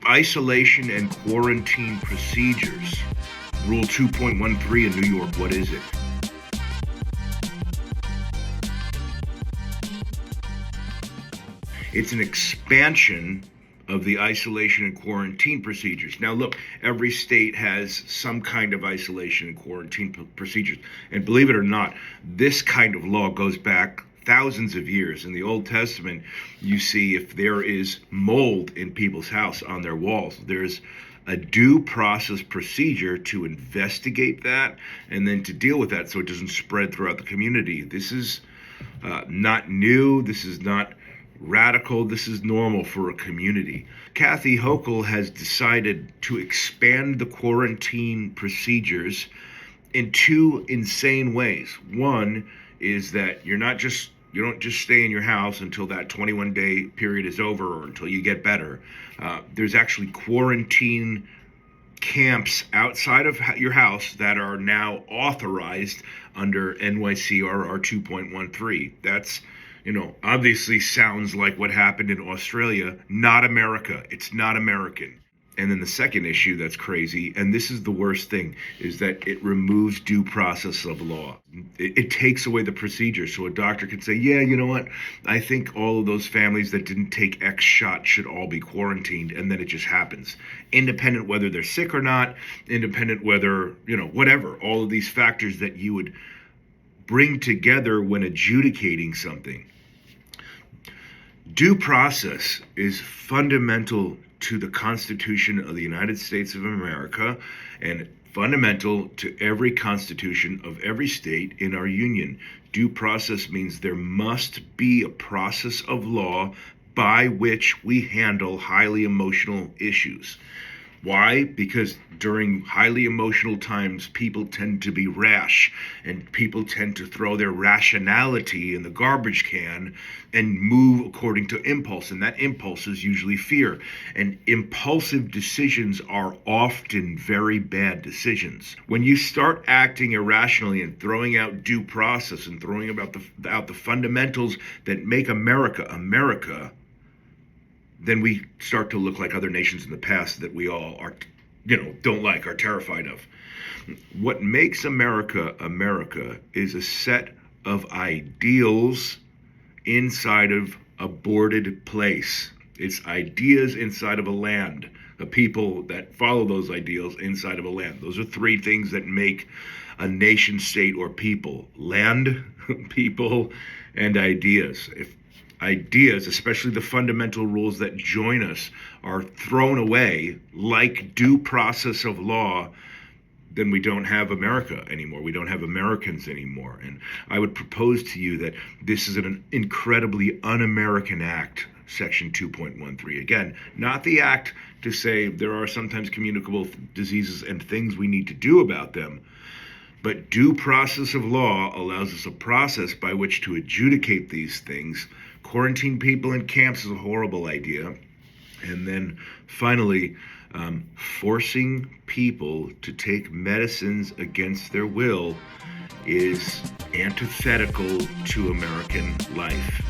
isolation and quarantine procedures. Rule 2.13 in New York, what is it? It's an expansion of the isolation and quarantine procedures. Now look, every state has some kind of isolation and quarantine procedures. And believe it or not, this kind of law goes back thousands of years. In the Old Testament, you see if there is mold in people's house on their walls, there's a due process procedure to investigate that and then to deal with that so it doesn't spread throughout the community. This is not new. This is not radical. This is normal for a community. Kathy Hochul has decided to expand the quarantine procedures in two insane ways. One is that you don't just stay in your house until that 21-day period is over or until you get better. There's actually quarantine camps outside of your house that are now authorized under NYCRR 2.13. That's, obviously sounds like what happened in Australia. Not America. It's not American. And then the second issue that's crazy, and this is the worst thing, is that it removes due process of law. It takes away the procedure. So a doctor can say, yeah, you know what? I think all of those families that didn't take X shot should all be quarantined. And then it just happens. Independent whether they're sick or not, independent whether, whatever, all of these factors that you would bring together when adjudicating something. Due process is fundamental to the Constitution of the United States of America and fundamental to every constitution of every state in our union. Due process means there must be a process of law by which we handle highly emotional issues. Why? Because during highly emotional times, people tend to be rash and people tend to throw their rationality in the garbage can and move according to impulse. And that impulse is usually fear. And impulsive decisions are often very bad decisions. When you start acting irrationally and throwing out due process and throwing out the fundamentals that make America, America, then we start to look like other nations in the past that we all are, don't like, are terrified of. What makes America, America is a set of ideals inside of a boarded place. It's ideas inside of a land, the people that follow those ideals inside of a land. Those are three things that make a nation state or people: land, people, and ideas. If ideas, especially the fundamental rules that join us, are thrown away like due process of law, then we don't have America anymore. We don't have Americans anymore. And I would propose to you that this is an incredibly un-American act, Section 2.13. Again, not the act to say there are sometimes communicable diseases and things we need to do about them, but due process of law allows us a process by which to adjudicate these things. Quarantine people in camps is a horrible idea. And then finally, forcing people to take medicines against their will is antithetical to American life.